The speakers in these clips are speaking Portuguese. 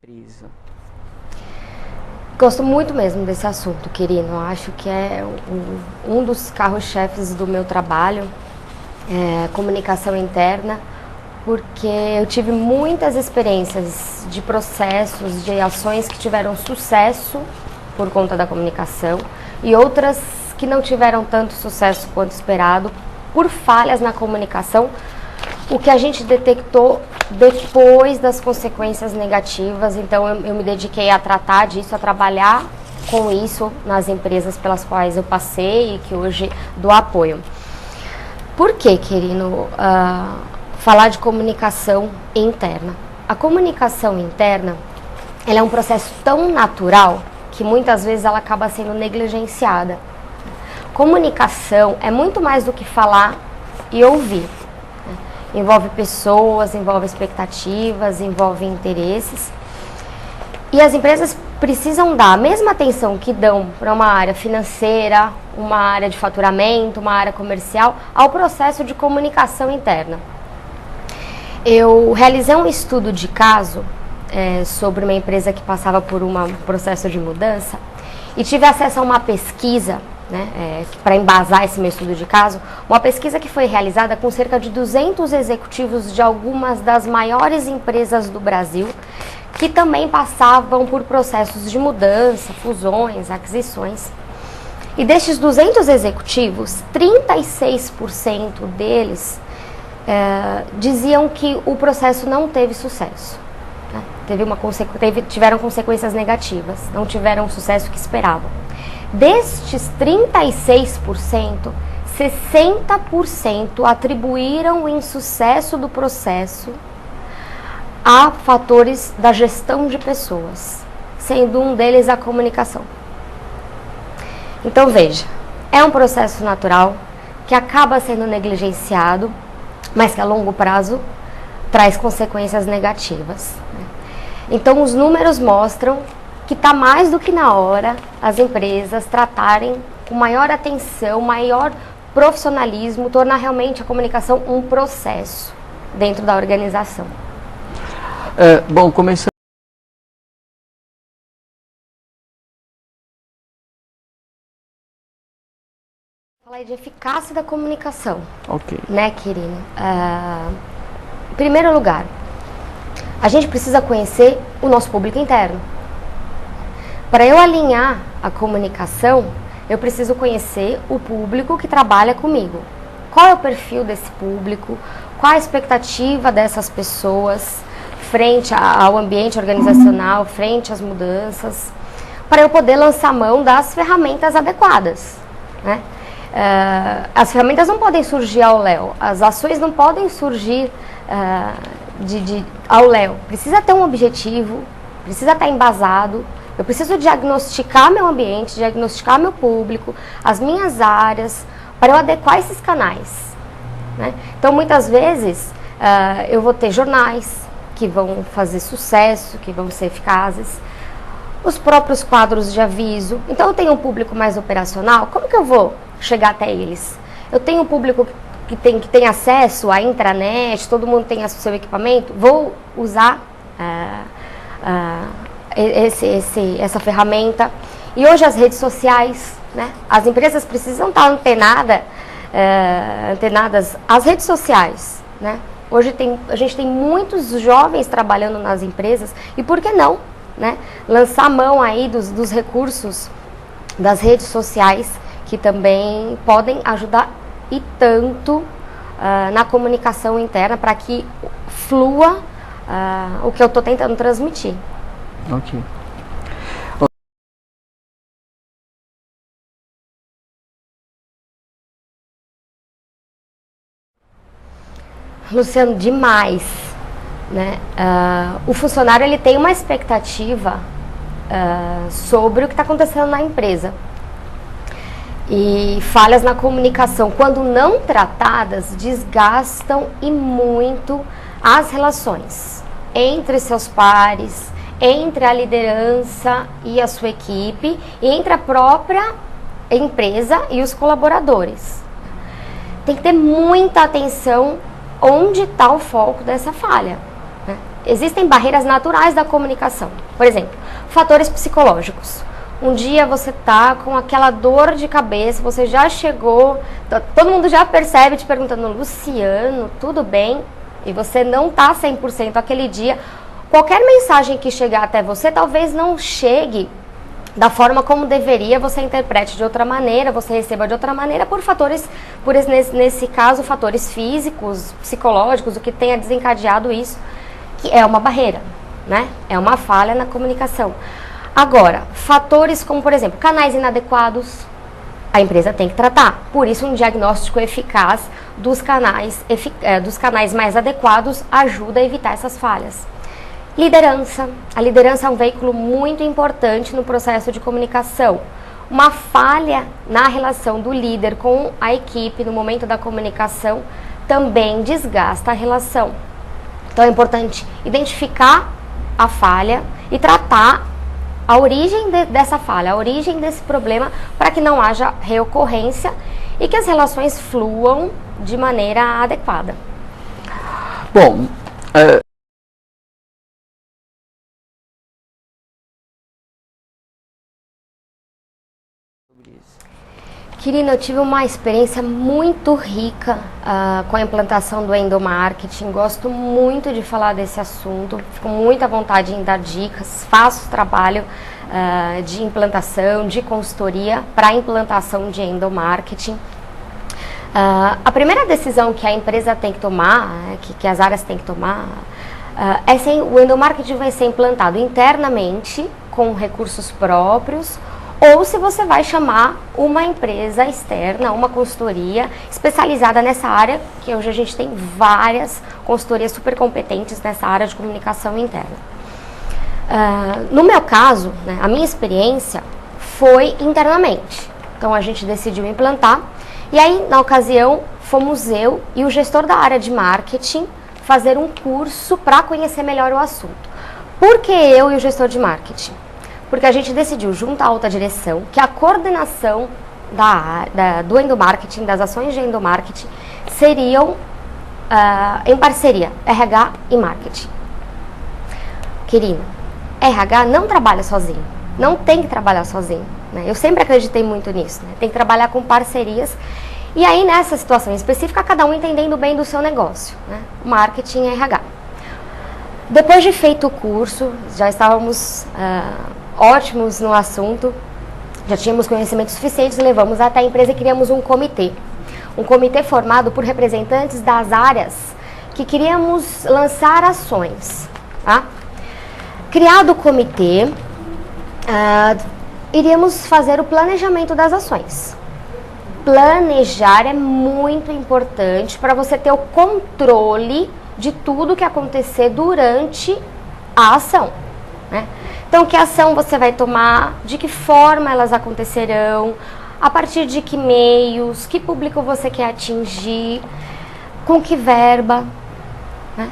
empresa? Gosto muito mesmo desse assunto, Quirino. Acho que é um dos carros-chefes do meu trabalho, comunicação interna, porque eu tive muitas experiências de processos, de ações que tiveram sucesso por conta da comunicação e outras que não tiveram tanto sucesso quanto esperado por falhas na comunicação, o que a gente detectou depois das consequências negativas. Então eu me dediquei a tratar disso, a trabalhar com isso nas empresas pelas quais eu passei e que hoje dou apoio. Por que, Quirino, falar de comunicação interna? A comunicação interna, ela é um processo tão natural que muitas vezes ela acaba sendo negligenciada. Comunicação é muito mais do que falar e ouvir. Envolve pessoas, envolve expectativas, envolve interesses. E as empresas precisam dar a mesma atenção que dão para uma área financeira, uma área de faturamento, uma área comercial, ao processo de comunicação interna. Eu realizei um estudo de caso sobre uma empresa que passava por um processo de mudança e tive acesso a uma pesquisa, para embasar esse meu estudo de caso, uma pesquisa que foi realizada com cerca de 200 executivos de algumas das maiores empresas do Brasil, que também passavam por processos de mudança, fusões, aquisições. E destes 200 executivos, 36% deles diziam que o processo não teve sucesso. Tiveram consequências negativas, não tiveram o sucesso que esperavam. Destes 36%, 60% atribuíram o insucesso do processo a fatores da gestão de pessoas, sendo um deles a comunicação. Então veja, é um processo natural que acaba sendo negligenciado, mas que a longo prazo traz consequências negativas. Então os números mostram que está mais do que na hora as empresas tratarem com maior atenção, maior profissionalismo, tornar realmente a comunicação um processo dentro da organização. Bom, começando. Falar de eficácia da comunicação. Ok. Né, Quirino? Em primeiro lugar, a gente precisa conhecer o nosso público interno. Para eu alinhar a comunicação, eu preciso conhecer o público que trabalha comigo. Qual é o perfil desse público? Qual a expectativa dessas pessoas frente ao ambiente organizacional, frente às mudanças, para eu poder lançar mão das ferramentas adequadas, né? As ferramentas não podem surgir ao léu, as ações não podem surgir ao léu. Precisa ter um objetivo, precisa estar embasado. Eu preciso diagnosticar meu ambiente, diagnosticar meu público, as minhas áreas, para eu adequar esses canais, né? Então, muitas vezes, eu vou ter jornais que vão fazer sucesso, que vão ser eficazes, os próprios quadros de aviso. Então, eu tenho um público mais operacional, como que eu vou chegar até eles? Eu tenho um público que tem acesso à intranet, todo mundo tem acesso ao seu equipamento, vou usar essa ferramenta. E hoje as redes sociais, né? As empresas precisam estar antenadas às redes sociais, né? Hoje a gente tem muitos jovens trabalhando nas empresas e por que não, né? Lançar mão aí dos recursos das redes sociais, que também podem ajudar e tanto na comunicação interna para que flua o que eu estou tentando transmitir. Ok. Luciano, demais, né? O funcionário ele tem uma expectativa sobre o que está acontecendo na empresa. E falhas na comunicação, quando não tratadas, desgastam e muito as relações entre seus pares, entre a liderança e a sua equipe, e entre a própria empresa e os colaboradores. Tem que ter muita atenção onde está o foco dessa falha, né? existem barreiras naturais da comunicação. Por exemplo, fatores psicológicos. Um dia você tá com aquela dor de cabeça, você já chegou, todo mundo já percebe te perguntando, Luciano, tudo bem? E você não tá 100% aquele dia. Qualquer mensagem que chegar até você talvez não chegue da forma como deveria, você interprete de outra maneira, você receba de outra maneira por fatores, nesse caso, fatores físicos, psicológicos, o que tenha desencadeado isso, que é uma barreira, né? É uma falha na comunicação. Agora, fatores como, por exemplo, canais inadequados, a empresa tem que tratar. Por isso, um diagnóstico eficaz dos canais mais adequados ajuda a evitar essas falhas. Liderança. A liderança é um veículo muito importante no processo de comunicação. Uma falha na relação do líder com a equipe no momento da comunicação também desgasta a relação. Então é importante identificar a falha e tratar a origem dessa falha, a origem desse problema, para que não haja reocorrência e que as relações fluam de maneira adequada. Bom, Querida, eu tive uma experiência muito rica com a implantação do endomarketing. Gosto muito de falar desse assunto, fico muito à vontade em dar dicas, faço trabalho de implantação, de consultoria para a implantação de endomarketing. A primeira decisão que a empresa tem que tomar, que as áreas têm que tomar, é se o endomarketing vai ser implantado internamente com recursos próprios, ou se você vai chamar uma empresa externa, uma consultoria especializada nessa área, que hoje a gente tem várias consultorias super competentes nessa área de comunicação interna. No meu caso, né, a minha experiência foi internamente. Então a gente decidiu implantar, e aí na ocasião fomos eu e o gestor da área de marketing fazer um curso para conhecer melhor o assunto. Por que eu e o gestor de marketing? Porque a gente decidiu, junto à alta direção, que a coordenação do endomarketing, das ações de endomarketing, seriam em parceria, RH e marketing. Querido, RH não trabalha sozinho, não tem que trabalhar sozinho, né? Eu sempre acreditei muito nisso, né? Tem que trabalhar com parcerias. E aí, nessa situação específica, cada um entendendo bem do seu negócio, né? Marketing e RH. Depois de feito o curso, já estávamos ótimos no assunto, já tínhamos conhecimentos suficientes, levamos até a empresa e criamos um comitê. Um comitê formado por representantes das áreas que queríamos lançar ações. Tá? Criado o comitê, iríamos fazer o planejamento das ações. Planejar é muito importante para você ter o controle de tudo que acontecer durante a ação, né? Então, que ação você vai tomar, de que forma elas acontecerão, a partir de que meios, que público você quer atingir, com que verba, né?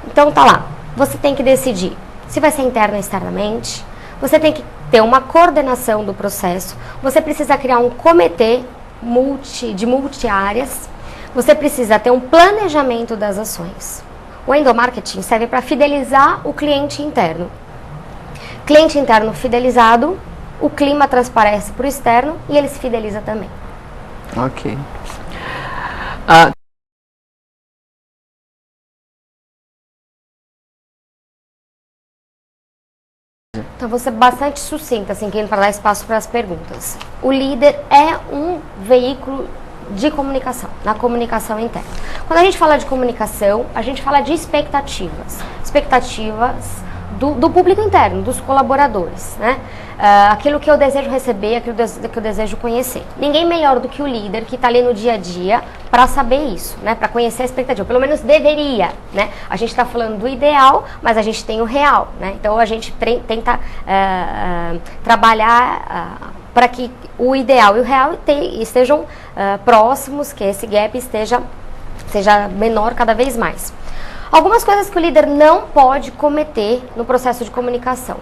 Então, tá lá. Você tem que decidir se vai ser interno ou externamente, você tem que ter uma coordenação do processo, você precisa criar um comitê de multi-áreas, você precisa ter um planejamento das ações. O endomarketing serve para fidelizar o cliente interno. Cliente interno fidelizado, o clima transparece para o externo e ele se fideliza também. Ok. Então, vou ser bastante sucinta, assim, para dar espaço para as perguntas. O líder é um veículo de comunicação, na comunicação interna. Quando a gente fala de comunicação, a gente fala de expectativas. Expectativas do público interno, dos colaboradores, né? Aquilo que eu desejo receber, aquilo que eu desejo conhecer. Ninguém melhor do que o líder que está ali no dia a dia para saber isso, né? Para conhecer a expectativa. Pelo menos deveria, né? A gente está falando do ideal, mas a gente tem o real, né? Então a gente tenta trabalhar para que o ideal e o real estejam próximos, que esse gap seja menor cada vez mais. Algumas coisas que o líder não pode cometer no processo de comunicação.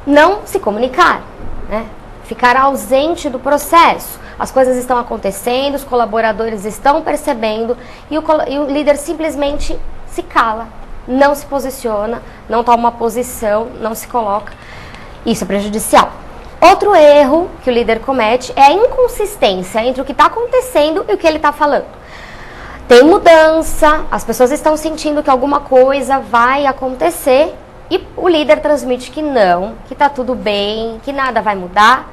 Não se comunicar, né? Ficar ausente do processo. As coisas estão acontecendo, os colaboradores estão percebendo e o líder simplesmente se cala, não se posiciona, não toma uma posição, não se coloca. Isso é prejudicial. Outro erro que o líder comete é a inconsistência entre o que está acontecendo e o que ele está falando. Tem mudança, as pessoas estão sentindo que alguma coisa vai acontecer e o líder transmite que não, que está tudo bem, que nada vai mudar.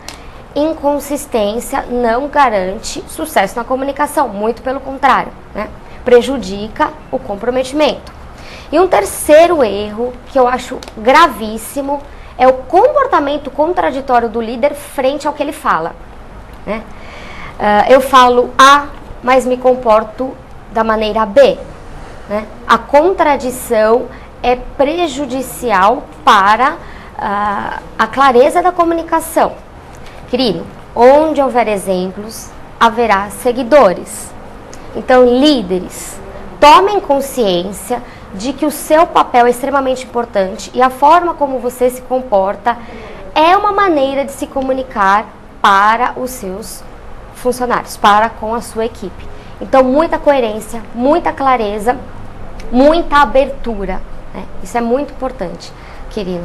Inconsistência não garante sucesso na comunicação, muito pelo contrário, né? Prejudica o comprometimento. E um terceiro erro que eu acho gravíssimo é o comportamento contraditório do líder frente ao que ele fala, né? Eu falo A, mas me comporto da maneira B, né? A contradição é prejudicial para a clareza da comunicação. Querido, onde houver exemplos, haverá seguidores. Então, líderes, tomem consciência de que o seu papel é extremamente importante e a forma como você se comporta é uma maneira de se comunicar para os seus funcionários, para com a sua equipe. Então, muita coerência, muita clareza, muita abertura, né? Isso é muito importante, querido.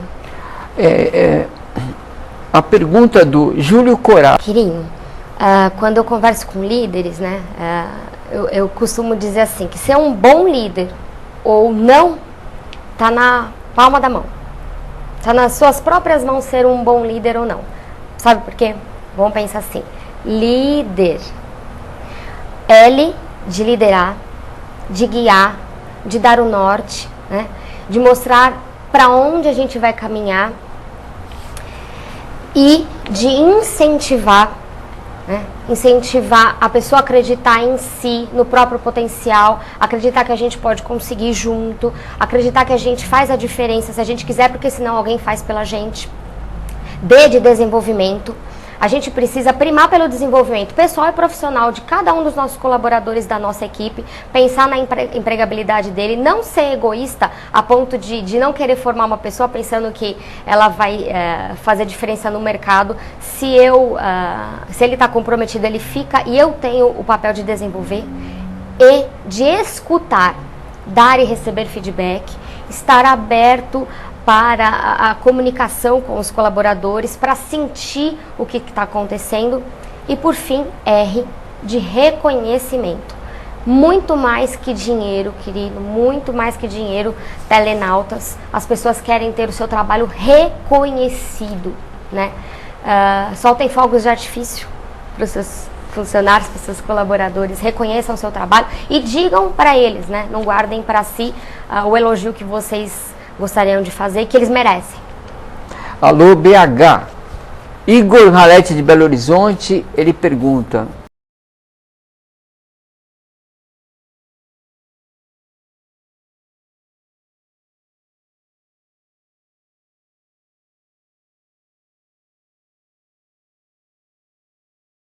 A pergunta do Júlio Corá. Querido, quando eu converso com líderes, né, eu costumo dizer assim, que ser um bom líder ou não, está na palma da mão. Está nas suas próprias mãos ser um bom líder ou não. Sabe por quê? Vamos pensar assim. Líder. L de liderar, de guiar, de dar o norte, né? De mostrar para onde a gente vai caminhar e de incentivar, né? Incentivar a pessoa a acreditar em si, no próprio potencial, acreditar que a gente pode conseguir junto, acreditar que a gente faz a diferença se a gente quiser, porque senão alguém faz pela gente. D de desenvolvimento. A gente precisa primar pelo desenvolvimento pessoal e profissional de cada um dos nossos colaboradores da nossa equipe, pensar na empregabilidade dele, não ser egoísta a ponto de não querer formar uma pessoa pensando que ela vai fazer diferença no mercado. Se ele está comprometido, ele fica, e eu tenho o papel de desenvolver e de escutar, dar e receber feedback, estar aberto para a comunicação com os colaboradores, para sentir o que está acontecendo. E por fim, R de reconhecimento. Muito mais que dinheiro, querido, muito mais que dinheiro, telenautas. As pessoas querem ter o seu trabalho reconhecido, né? Soltem fogos de artifício para os seus funcionários, para os seus colaboradores, reconheçam o seu trabalho e digam para eles, né? Não guardem para si o elogio que vocês gostariam de fazer, que eles merecem. Alô, BH. Igor Ralete de Belo Horizonte, ele pergunta: